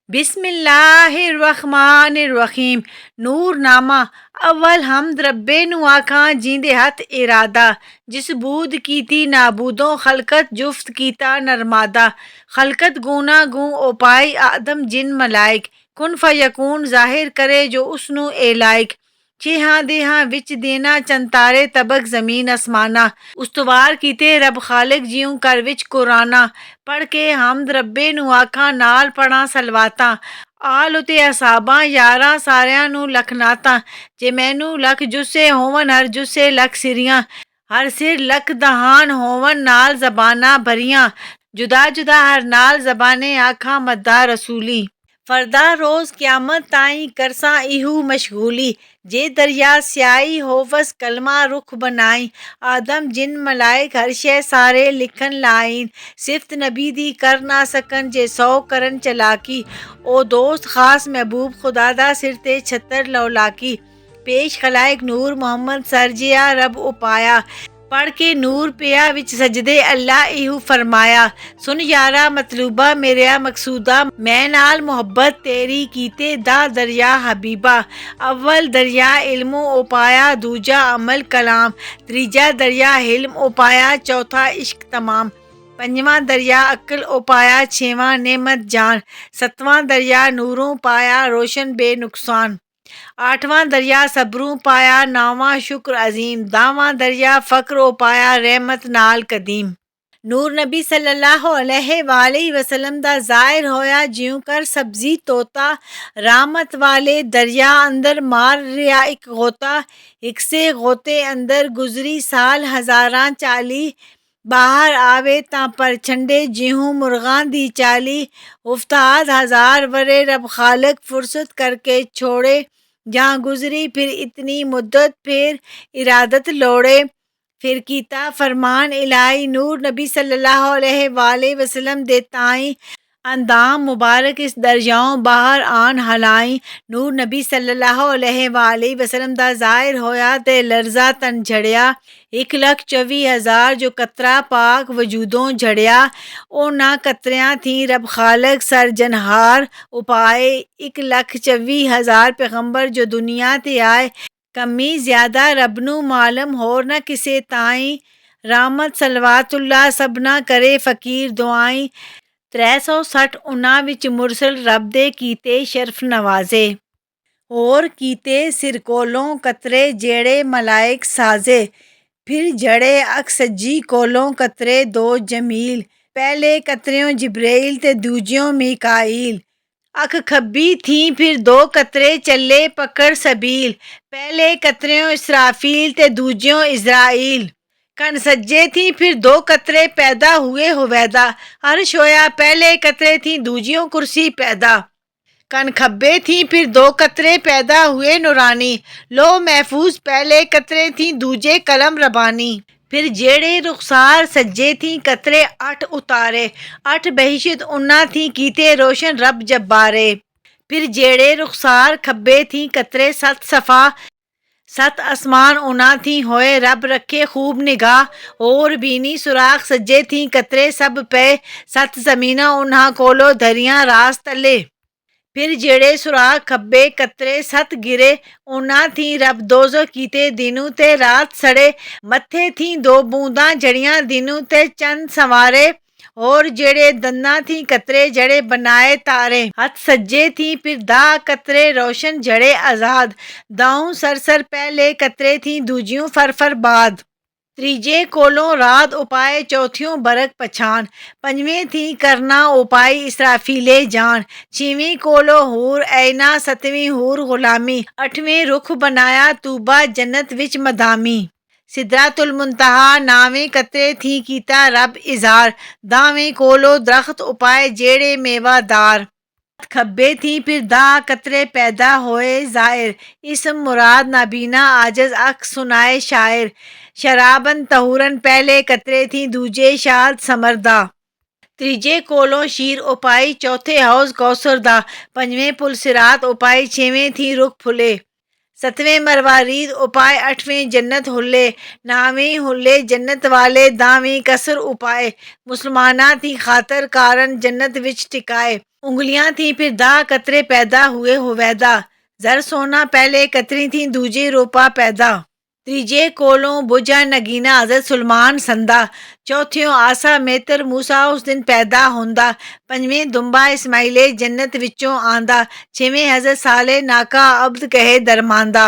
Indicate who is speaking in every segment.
Speaker 1: बिस्मिल्लाहिर्रहमानिर्रहीम। नूरनामा। अव्वल हमद रब्बे नु आखां जिंदे हथ इरादा। जिस बूद कीती नाबूदों खलकत जुफ्त कीता नरमादा। खलकत गूना गूं ओपाई आदम जिन मलाइक। कुन फयकून ज़ाहिर करे जो उसनु ए लाइक। छेहां देहां विच देना चंतारे तबक ज़मीन असमाना। उस्तवार कीते रब खालिक जियूं कर विच कुराना। पढ़ के हमद रब्बे नु आखां नाल पढ़ां सलवातां। आल उते असाबां यारां सारिਆਂ ਨੂੰ लख नातां। जे मैनू लख जुस्से होवन हर जुस्से लख सिरियां। हर सिर लख दहान होवन नाल ज़बानां भरियां। जुदा जुदा हर नाल ज़बाने आखां मद्दा रसूली। फरदा रोज़ क़यामत ताईं करसां इहू मशगूली। जे दरिया स्याही होवस कलमा रुख बनाई। आदम जिन मलाइक हर शै सारे लिखन लाइन। सिफ्त नबी दी कर ना सकन जे सौ करन चलाकी। ओ दोस्त खास महबूब खुदा दा सिर ते छत्तर लौलाकी। पेश खलाइक नूर मोहम्मद सरजिया रब उपाया। पढ़ के नूर पिया विच सजदे अल्लाह इहू फरमाया। सुन यारा मतलूबा मेरेया मकसूदा। मैं नाल मोहब्बत तेरी कीते दा दरिया हबीबा। अव्वल दरिया इल्मो उपाया दूजा अमल कलाम। त्रीजा दरिया हिल्म उपाया चौथा इश्क तमाम। पंजवां दरिया अक्ल उपाया छेवां नेमत जान। सतवां दरिया नूरों पाया रोशन बेनुकसान। आठवां दरिया सबरूं पाया नौवां शुक्र अजीम। दावां दरिया फ़क्र उपाया रहमत नाल कदीम। नूर नबी सल्लल्लाहु अलैहि वसल्लम दा ज़ाहिर होया जियूं कर सब्ज़ी तोता। रहमत वाले दरिया अंदर मार रिया इक गोता। इक से गोते अंदर गुज़री साल हज़ारां चाली। बाहर आवे तां पर छंडे जिहूं मुर्गां दी चाली। उफ्ताद हज़ार वरे रब खालिक फुर्सत करके छोड़े। जहाँ गुज़री फिर इतनी मुद्दत फिर इरादत लोड़े। फिर कीता फरमान इलाही नूर नबी सल्लल्लाहु अलैहि वसल्लम दे ताईं। अंदाम मुबारक इस दरियाओं बाहर आन हलाई। नूर नबी सल्लल्लाहु अलैहि वसल्लम दा ज़ाहिर होया ते लर्ज़ा तन झड़िया। 1,24,000 जो कतरा पाक वजूदों झड़िया। ओना कतरियां थी रब खालिक सरजनहार उपाए। 1,24,000 पैगंबर जो दुनिया ते आए। कमी ज़्यादा रब नू मालम होर न किसे ताईं। रहमत सलवातुल्लाह सबना करे फ़कीर दुआई। 360 उन्हां विच मुरसल रब दे कीते शरफ नवाजे। होर कीते सिर कोलों कतरे जेड़े मलाइक साजे। फिर जड़े अख सज्जी कोलों कतरे दो जमील। पहले कतरेयों जिब्राइल ते दूजियों मीकाईल। अख खब्बी थी फिर दो कतरे चले पकड़ सबील। पहले कतरेयों इसराफील ते दूजियों इज़राइल। कन सज्जे थी फिर दो कतरे पैदा हुए हुवैदा। अर्श होया पहले कतरे थी दूजियों कुर्सी पैदा। कन खब्बे थी फिर दो कतरे पैदा हुए नूरानी। लो महफूज पहले कतरे थी दूजे कलम रबानी। फिर जेड़े रुखसार सज्जे थी कतरे 8 उतारे। 8 बहिशत उन्ना थी कीते रोशन रब जब्बारे। फिर जेड़े रुखसार खब्बे थी कतरे 7 सफ़ा। 7 आसमान उना थी होए रब रखे खूब निगाह। और बीनी सुराख सज्जे थी कतरे सब पे। 7 ज़मीना उन्हां कोलो धरियां रास तले। फिर जेड़े सुराख खब्बे कतरे 7 गिरे। उन्हां थी रब दोज़ो कीते दिनू ते रात सड़े। मत्थे थी 2 बूंदां जड़ियां दिनू ते चंद संवारे। और जेड़े दन्ना थी कतरे जड़े बनाए तारे। हथ सज्जे थी फिर दा कतरे रोशन जड़े आज़ाद। दाऊं सरसर पहले कतरे थी दूजियों फरफर बाद। त्रीजे कोलों रात उपाय चौथियों बरक पछान। पंजवें थी करना उपाय इसराफीले जान। छेवीं कोलो हूर ऐना 7वीं हूर गुलामी। 8वें रुख बनाया तूबा जन्नत विच मदामी। सिदरातुल मुंतहा 9वें कतरे थी कीता रब इज़हार। 10वें कोलो दरख्त उपाय जेड़े मेवादार। खब्बे थी फिर दा कतरे पैदा होए ज़ाहिर। इसम मुराद नाबीना आजज अख सुनाए शायर। शराबन तहूरन पहले कतरे थी दूजे शाद समरदा। त्रीजे कोलों शीर उपाई चौथे हौज कौसर दा। पंजवें पुल सिरात उपाई छेवें थी रुख फुले। 7वें मरवारीद उपाय 8वें जन्नत हुल्ले। 9वें हुल्ले जन्नत वाले 10वीं कसर उपाय। मुसलमाना थी खातर कारण जन्नत विच टिकाए। उंगलियां थी फिर दाह कतरे पैदा हुए हुवैदा, जर सोना पहले कतरी थी दूजे रोपा पैदा। त्रीजे कोलों बुझा नगीना हज़रत सुलमान संदा, चौथियों आसा मेतर मूसा उस दिन पैदा होंदा, पंजवें दुंबा इस्माइले जन्नत विचों आंदा, छेवें हज़रत साले नाका अब्द कहे दरमांदा।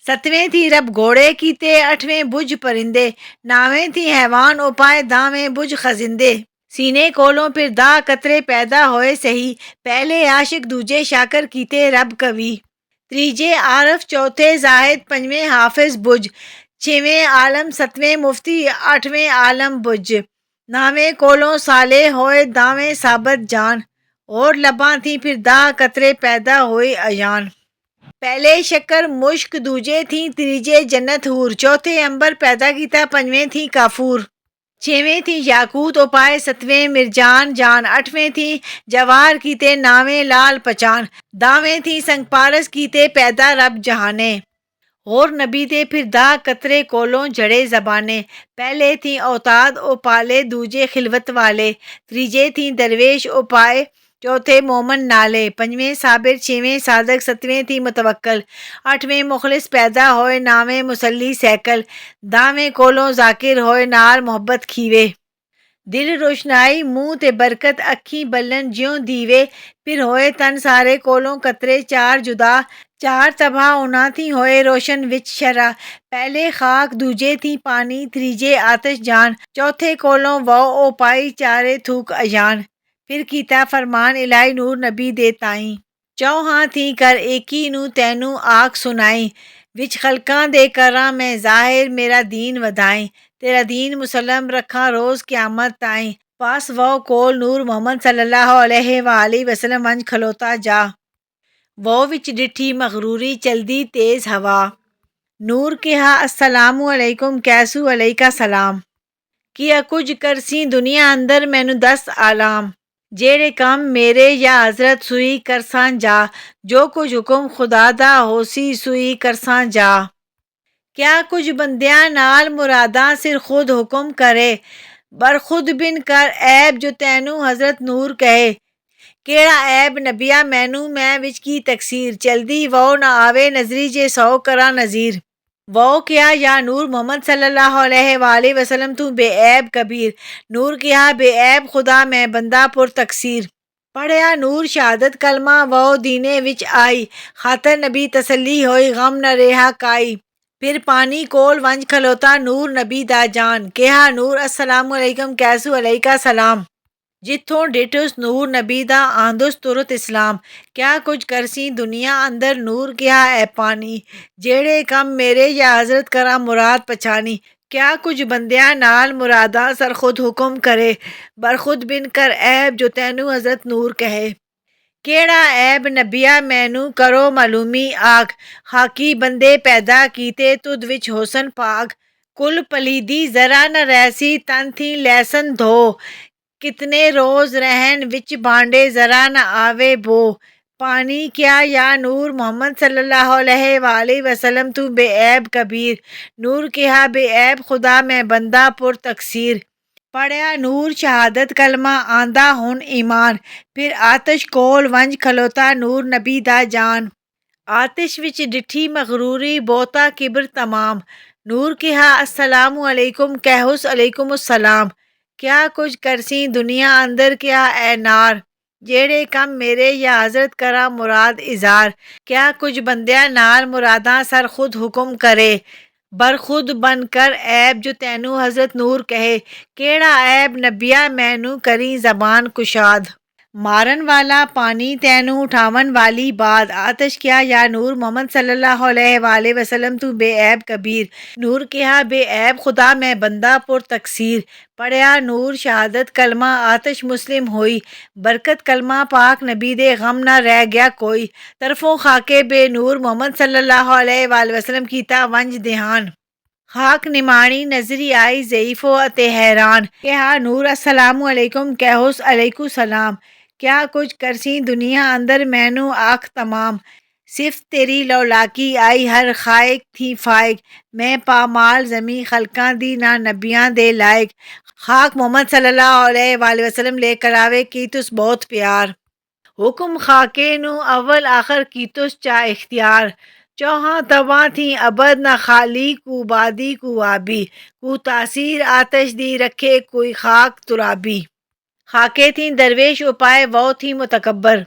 Speaker 1: सतवें थी रब घोड़े कीते, अठवें बुझ परिंदे, नावें थी हैवान उपाय, दावें बुझ खजिंदे। सीने कोलों फिर दाह कतरे पैदा होए सही, पहले आशिक दूजे शाकर कीते रब कवि। त्रीजे आरफ चौथे जाहिद पंजवें हाफिज बुझ, छेवें आलम सतवें मुफ्ती आठवें आलम बुझ। नावें कोलों साले होए दावें साबत जान, और लबां थी फिर दाह कतरे पैदा होए अजान। पहले शक्कर मुश्क दूजे थी त्रीजे जन्नत हूर, चौथे अंबर पैदा कीता पंजवें थी काफूर। छेवें थी याकूत उपाय, सतवें मिर्जान जान, अठवें थी जवाहर कीते नावें लाल पचान, दावें थी संग पारस कीते पैदा रब जहाने। और नबी दे फिर दाह कतरे कोलों जड़े जबाने, पहले थी औताद उपाले दूजे खिलवत वाले, त्रीजे थी दरवेश उपाए चौथे मोमन नाले, पंजवें साबिर छेवें सादक सतवें थी मुतवक्कल, अठवें मुखलिस पैदा होए नावें मुसल्ली सैकल, दावें कोलों जाकिर होए नाल मोहब्बत खीवे। दिल रोशनाई मुंह ते बरकत अखी बलन ज्यों दीवे, फिर होए तन सारे कोलों कतरे चार जुदा, चार तबाह होना थी होए रोशन विच शरा, पहले खाक दूजे थी पानी त्रीजे आतिश जान, चौथे कोलों वो ओ पाई चारे थूक अजान। फिर कीता फरमान इलाही नूर नबी दे ताई, चौहां थी कर एकी नू तैनू आख सुनाई, विच खलकां दे करां मैं जाहिर मेरा दीन वधाई, तेरा दीन मुसलम रखा रोज़ क़यामत ताईं, पास वो कोल नूर मोहम्मद सल्लल्लाहु अलैहि वसल्लम अंज खलोता जा, वो विच डिठी मगरूरी चलदी तेज़ हवा। नूर कहा अस्सलामु अलैकुम कैसू अलैका सलाम, किया कुछ करसी दुनिया अंदर मैनू दस आलाम, जेड़े कम मेरे या हज़रत सुई करसां जा, जो कुछ हुक्म खुदा दा होसी सुई करसां जा। क्या कुछ बंदियां नाल मुरादा सिर खुद हुक्म करे, बर खुद बिन कर ऐब जो तैनू हज़रत नूर कहे, केड़ा ऐब नबिया मैनू मैं विच की तकसीर, चलदी वो ना आवे नजरी जे सौ करा नज़ीर। वो क्या या नूर मोहम्मद सल्लल्लाहु अलैहि वसल्लम तू बेऐब कबीर, नूर क्या बेऐब खुदा मैं बंदा पुर तकसीर। पढ़िया नूर शहादत कलमा वो दीने विच आई, खातर नबी तसल्ली होई गम न रेहा काई। फिर पानी कोल वंज खलोता नूर नबी दा जान, कहा नूर अस्सलामु अलैकुम कैसू अलैका सलाम, जिथों डिठुस नूर नबी दा आंदुस तुरत इस्लाम, क्या कुछ करसी दुनिया अंदर नूर क्या है पानी, जेड़े कम मेरे या हज़रत करा मुराद पछानी। क्या कुछ बंदियां नाल मुरादा सर खुद हुक्म करे, बर खुद बिन कर ऐब जो तैनू हज़रत नूर कहे, केड़ा ऐब नबिया मैनू करो मालूमी आख, खाकी बंदे पैदा कीते तुद विच होसन पाक, कुल पलीदी जरा न रैसी तन थी लहसन धो, कितने रोज रहन विच भांडे जरा न आवे बो। पानी क्या या नूर मोहम्मद सल्लल्लाहु अलैहि वसल्लम तू बेऐब कबीर, नूर कहा बेऐब खुदा मैं बंदा पुर तकसीर। पढ़िया नूर शहादत कलमा आंदा हुन ईमान, फिर आतिश कोल वंज खलोता नूर नबी दा जान, आतिश विच डिठी मगरूरी बोता किबर तमाम, नूर कहा अस्सलामु अलैकुम कहउस अलैकुमुस्सलाम, क्या कुछ करसी दुनिया अंदर क्या ए नार, जेड़े कम मेरे या हज़रत करा मुराद इज़ार। क्या कुछ बंदियां नाल मुरादा सर खुद हुक्म करे, बर खुद बन कर ऐब जो तैनू हज़रत नूर कहे, केड़ा ऐब नबिया मैनू करी ज़बान कुशाद। मारन वाला पानी तैनू उठावन वाली बात, आतिश क्या या नूर मोहम्मद सल्लल्लाहु अलैहि वसल्लम तू बेऐब कबीर, नूर कहा बेऐब खुदा मैं बंदा पुर तकसीर। पढ़िया नूर शहादत कलमा आतिश मुस्लिम होई, बरकत कलमा पाक नबी दे गम ना रह गया कोई, तरफों खाके बे नूर मोहम्मद सल्लल्लाहु अलैहि वसल्लम कीता वंज ध्यान, खाक निमाणी नजरी आई ज़ईफ़ो अते हैरान, कहा नूर अस्सलामु अलैकुम कहउस अलैकु सलाम, क्या कुछ करसी दुनिया अंदर मैनू आख तमाम, सिर्फ तेरी लौलाकी आई हर खाइक थी फाइक, मैं पामाल जमी खलकां दी ना नबियां दे लायक, खाक मोहम्मद सल्लल्लाहु अलैहि वसल्लम ले करावे की तुस बहुत प्यार। हुक्म खाके नू अव्वल आखिर की तो चा इख्तियार, चौहां तवा थी अबद न खाली कू बादी कू आबी, कू तासीर आतश दी रखे कोई खाक तुराबी। खाके थी दरवेश उपाय वो थी मुतकब्बर,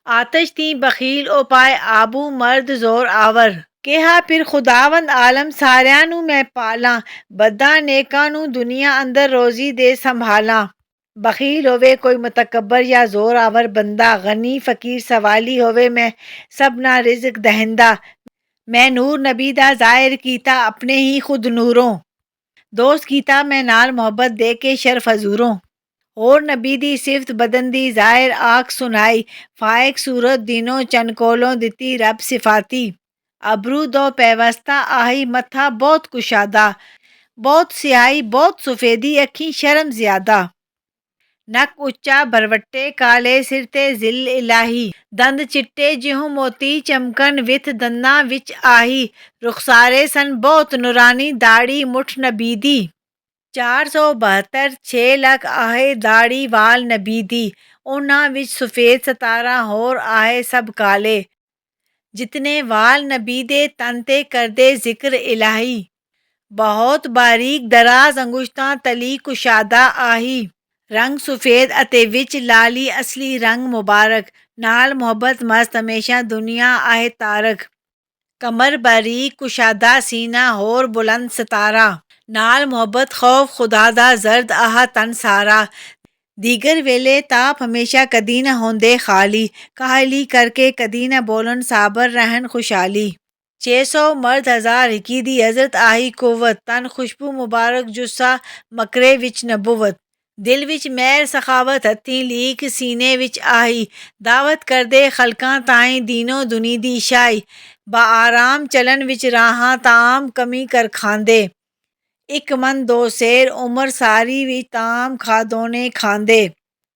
Speaker 1: आतश थी बखील उपाय आबू मर्द जोर आवर। कहा फिर खुदावंद आलम सारियां नू मैं पाला, बदा नेकां नू दुनिया अंदर रोजी दे संभाला। बखील होवे कोई मुतकब्बर या जोर आवर बंदा, गनी फकीर सवाली होवे मैं सबना रिज़्क दहिंदा। मैं नूर नबी दा ज़ाहिर कीता अपने ही खुद नूरों, दोस्त कीता मैं नाल मोहब्बत दे के शर्फ हजूरों। और नबी दी सिफत बदन दी ज़ाहिर आख सुनाई, फाइक सूरत दिनों चनकोलों दिती रब सिफाती। अबरू दो पैवस्ता आही मथा बहुत कुशादा, बहुत सियाही बहुत सफ़ेदी अखी शर्म ज़्यादा। नक उच्चा भरवट्टे काले सिर ते जिल इलाही, दंद चिट्टे जिहूं मोती चमकन विथ दंदा विच आही। रुखसारे सन बहुत नूरानी दाड़ी मुठ नबी दी, 472 6 लख आहे दाड़ी वाल नबी दी। उन्हां विच सफ़ेद 17 होर आहे सब काले, जितने वाल नबी दे तन ते करदे जिक्र इलाही। बहुत बारीक दराज अंगुश्तां तली कुशादा आही, रंग सफ़ेद अते विच लाली असली रंग मुबारक। नाल मोहब्बत मस्त हमेशा दुनिया आहे तारक, कमर बारीक कुशादा सीना होर बुलंद सतारा। नाल मोहब्बत खौफ खुदा दा जर्द आहा तन सारा। दीगर वेले ताप हमेशा कदी न होंदे खाली, काहली करके कदी न बोलन साबर रहन खुशहाली। 600 मर्द हज़ार हिकी दी हज़रत आही कुव्वत, तन खुशबू मुबारक जुस्सा मकरे विच नबुवत। दिल विच मैर सखावत हथी लीक सीने विच आही, दावत करदे खलकां ताईं दीनो दुनी दी शाही। बा आराम चलन विच राहां ताम कमी कर खांदे, इक मन दो सेर उमर सारी भी ताम खादोने खांदे।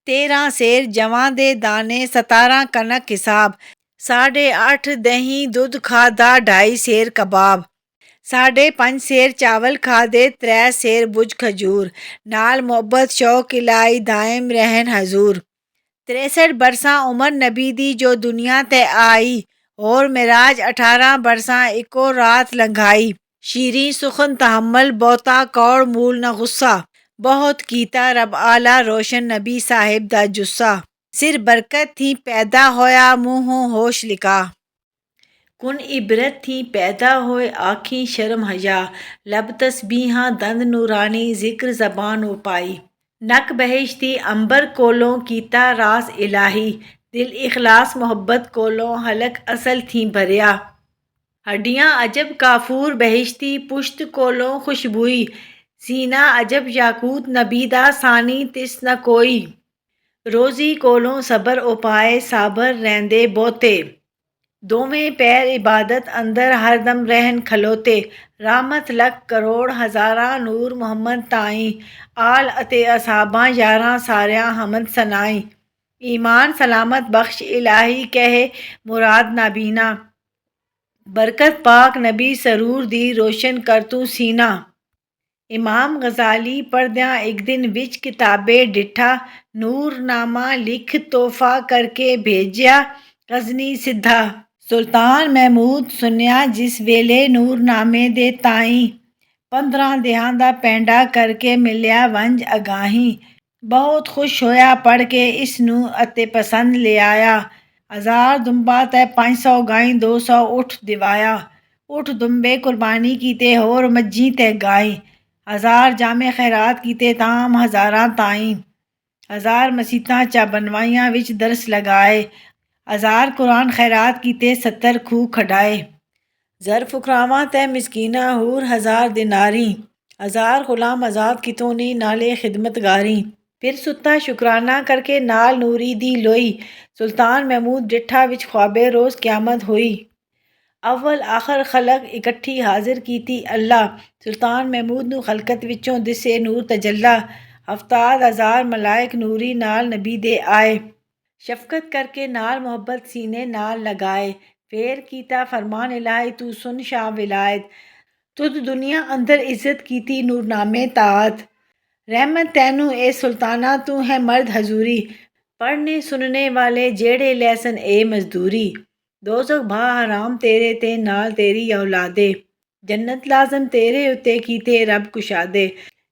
Speaker 1: 13 सेर जवां दे दाने 17 कनक हिसाब, 8.5 दही दुध खादा 2.5 सेर कबाब। 5.5 सेर चावल खादे 3 सेर बुझ खजूर। नाल मोहब्बत शौक इलाई दायम रहन हजूर। 63 बरसां उमर नबी दी जो दुनिया ते आई, और मिराज 18 बरसां इको रात लंघाई। शीरी सुखन तहम्मल बहुता कौड़ मूल न गुस्सा, बहुत कीता रब आला रोशन नबी साहिब दा जुस्सा। सिर बरकत थी पैदा होया मुँहों होश लिका, कुन इबरत थी पैदा होए आखी शर्म हया। लब तस्बीहां दंद नूरानी जिक्र ज़बान उपाई, नक बहिश्ती अंबर कोलों कीता रास इलाही। दिल इखलास मोहब्बत कोलों हलक असल थी भरिया, हड्डियां अजब काफूर बहिश्ती पुश्त कोलों खुशबुई। सीना अजब याकूत नबी दा सानी तिस न कोई, रोज़ी कोलों सबर उपाए साबर रहंदे बोते। दोवें पैर इबादत अंदर हरदम रहन खलोते, रहमत लख करोड़ हज़ारा नूर मोहम्मद ताई। आल अते असहाबां यारां सारियां हमद सनाई, ईमान सलामत बख्श इलाही कहे मुराद नाबीना। बरकत पाक नबी सरूर दी रोशन कर तू सीना। इमाम गज़ाली पढ़द्यां एक दिन विच किताबे डिठा, नूरनामा लिख तोहफा करके भेजिया गज़नी सिद्धा। सुल्तान महमूद सुनिया जिस वेले नूरनामे दे ताईं, 15 दिहां दा पैंडा करके मिलिया वंज अगाही। बहुत खुश होया पढ़ के इस नू अते पसंद ले आया। 1000 दुंबा ते 500 गाई 200 उठ दिवाया। उठ दुंबे कुर्बानी कीते होर मज्जी ते गाई। 1000 जामे खैरात कीते ताम हज़ारां ताईं। 1000 मसीतां चा बनवाइयां विच दरस लगाए। 1000 कुरान खैरात कीते 70 खूह खडाए। ज़र फुकरावां ते मिसकीना हूर 1000 दिनारी। 1000 गुलाम आज़ाद कितोनी नाले खिदमतगारी। फिर सुता शुकराना करके नाल नूरी दी लोई। सुल्तान महमूद डिठा विच ख्वाबे रोज़ क़यामत हुई। अव्वल आखिर खलक इकट्ठी हाजिर कीती अल्लाह। सुल्तान महमूद नू खलकत विचों दिसे नूर तजल्ला। 7,000 मलाइक नूरी नाल नबी दे आए। शफकत करके नाल मोहब्बत सीने नाल लगाए। फेर कीता फरमान इलाही तू सुन शाह विलायत। तुद दुनिया अंदर इज्जत कीती नूरनामे ताअत। रहमत तैनू ए सुल्ताना तू है मर्द हजूरी। पढ़ने सुनने वाले जेड़े लैसन ए मजदूरी दोज़ख भा हराम तेरे ते नाल तेरी औलादे जन्नत लाजम तेरे उत्ते कीते रब कुशादे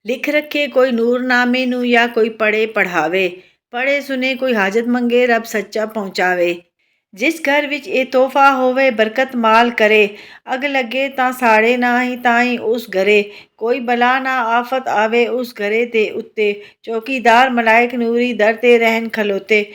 Speaker 1: लिख रखे कोई नूरनामे नू या कोई पढ़े पढ़ावे पढ़े सुने कोई हाजत मंगे रब सच्चा पहुँचावे जिस घर विच ਇਹ ਤੋਹਫਾ ਹੋਵੇ ਬਰਕਤ ਮਾਲ ਕਰੇ ਅਗ ਲੱਗੇ ਤਾਂ ਸਾੜੇ ਨਾ ਹੀ ਤਾਂ ਹੀ ਉਸ ਘਰੇ ਕੋਈ ਬਲਾ ਨਾ ਆਫਤ ਆਵੇ ਉਸ ਘਰੇ ਤੇ ਉੱਤੇ ਚੌਕੀਦਾਰ ਮਲਾਇਕ ਨੂਰੀ ਦਰ ਤੇ ਰਹਿਣ ਖਲੋਤੇ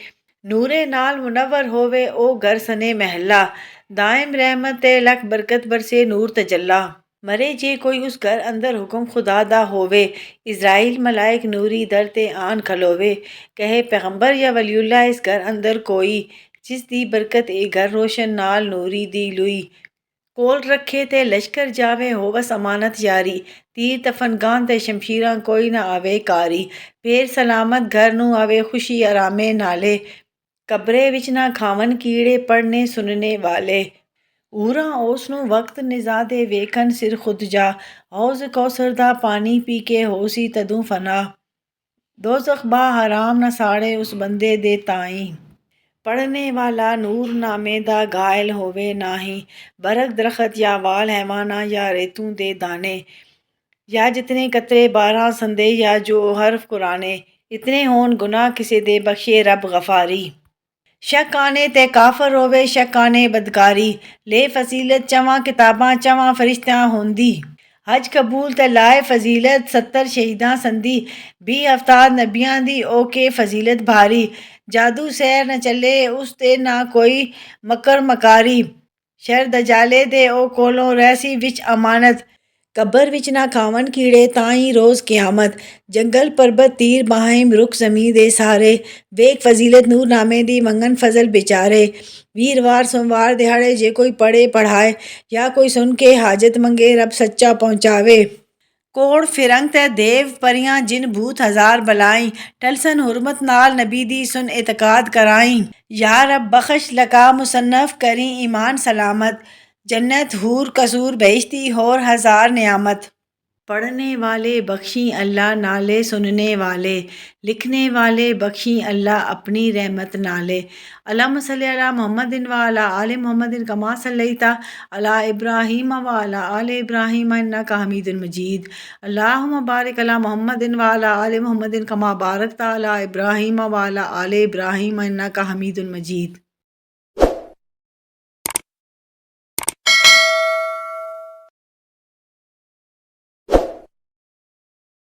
Speaker 1: ਨੂਰੇ ਨਾਲ ਮੁਨੱਵਰ ਹੋਵੇ ਉਹ ਘਰ ਸਨੇ ਮਹਿਲਾ ਦਾਇਮ ਰਹਿਮਤ ਤੇ ਲਖ ਬਰਕਤ ਬਰਸੇ ਨੂਰ ਤਜੱਲਾ ਮਰੇ ਜੇ ਕੋਈ ਉਸ ਘਰ ਅੰਦਰ ਹੁਕਮ ਖੁਦਾ ਦਾ ਹੋਵੇ ਇਜ਼ਰਾਈਲ ਮਲਾਇਕ ਨੂਰੀ ਦਰ ਤੇ ਆਣ ਖਲੋਵੇ ਕਹੇ ਪੈਗੰਬਰ ਜਾਂ ਵਲੀਉल्ला ਇਸ ਘਰ ਅੰਦਰ ਕੋਈ ਜਿਸ ਦੀ ਬਰਕਤ ਇਹ ਘਰ ਰੋਸ਼ਨ ਨਾਲ ਨੂਰੀ ਦੀ ਲੂਈ ਕੋਲ ਰੱਖੇ ਤੇ ਲਸ਼ਕਰ ਜਾਵੇ ਹੋਵਸ ਅਮਾਨਤ ਯਾਰੀ ਤੀਰ ਤਫਨਗਾਨ ਤੇ ਸ਼ਮਸ਼ੀਰਾਂ ਕੋਈ ਨਾ ਆਵੇ ਕਾਰੀ ਫੇਰ ਸਲਾਮਤ ਘਰ ਨੂੰ ਆਵੇ ਖੁਸ਼ੀ ਆਰਾਮੇ ਨਾਲੇ ਕਬਰੇ ਵਿੱਚ ਨਾ ਖਾਵਨ ਕੀੜੇ ਪੜਨੇ ਸੁਣਨੇ ਵਾਲੇ ਊਰਾਂ ਉਸ ਨੂੰ ਵਕਤ ਨਿਜ਼ਾਦੇ ਵੇਖਣ ਸਿਰ ਖੁਦ ਜਾ ਹੌਜ਼ ਕੌਸਰ ਦਾ ਪਾਣੀ ਪੀ ਕੇ ਹੋਸੀ ਤਦੋਂ ਫਨਾ ਦੋਜ਼ਖ ਬਾ ਹਰਾਮ ਨਾ ਸਾੜੇ ਉਸ ਬੰਦੇ ਦੇ ਤਾਈਂ पढ़ने वाला नूरनामे दा घायल होवे नाही बरक दरख्त या वाल हैवाना या रेतों दे दाने या जितने कतरे 12 संदे या जो हर्फ कुराने इतने होन गुनाह किसे दे बख्शे रब गफारी शक आने ते काफर होवे शक आने बदकारी ले फसीलत चवां किताबां चवां फरिश्तियां होंदी हज कबूल ते लाए फजीलत 70 शहीदां संदी 20 अवतार नबियां दी ओके फजीलत भारी जादू सैर न चले उस ते ना कोई मकर मकारी शर दजाले दे ओ कोलों रहसी विच अमानत कबर विच ना खावन कीड़े ताई रोज़ क़यामत जंगल परबत तीर बाहिम रुख ज़मीं दे सारे वेख फजीलत नूरनामे दी मंगन फजल बेचारे वीरवार सोमवार दिहाड़े जे कोई पढ़े पढ़ाए या कोई सुन के हाजत मंगे रब सच्चा पहुँचावे कोड़ फिरंग ते देव परियां जिन भूत हजार बलाई टलसन हुरमत नाल नबी दी सुन एतकाद कराई या रब बख्श लका मुसन्नफ करी ईमान सलामत जन्नत हूर कसूर बहिश्ती होर हजार नियामत पढ़ने वाले बख्शी अल्लाह नाले सुनने वाले लिखने वाले बख्शी अल्लाह अपनी रहमत नाले अल्लाहुम्मा सल्ली अला मुहम्मदिन व अला आले मुहम्मदिन कमा सल्लैता अला इब्राहीम व अला आले इब्राहीम इन्नका हमीदुन मजीद अल्लाहुम्मा बारिक अला मुहम्मदिन व अला आले मुहम्मदिन कमा बारकता अला इब्राहीम व अला आले इब्राहीम इन्नका हमीदुन मजीद।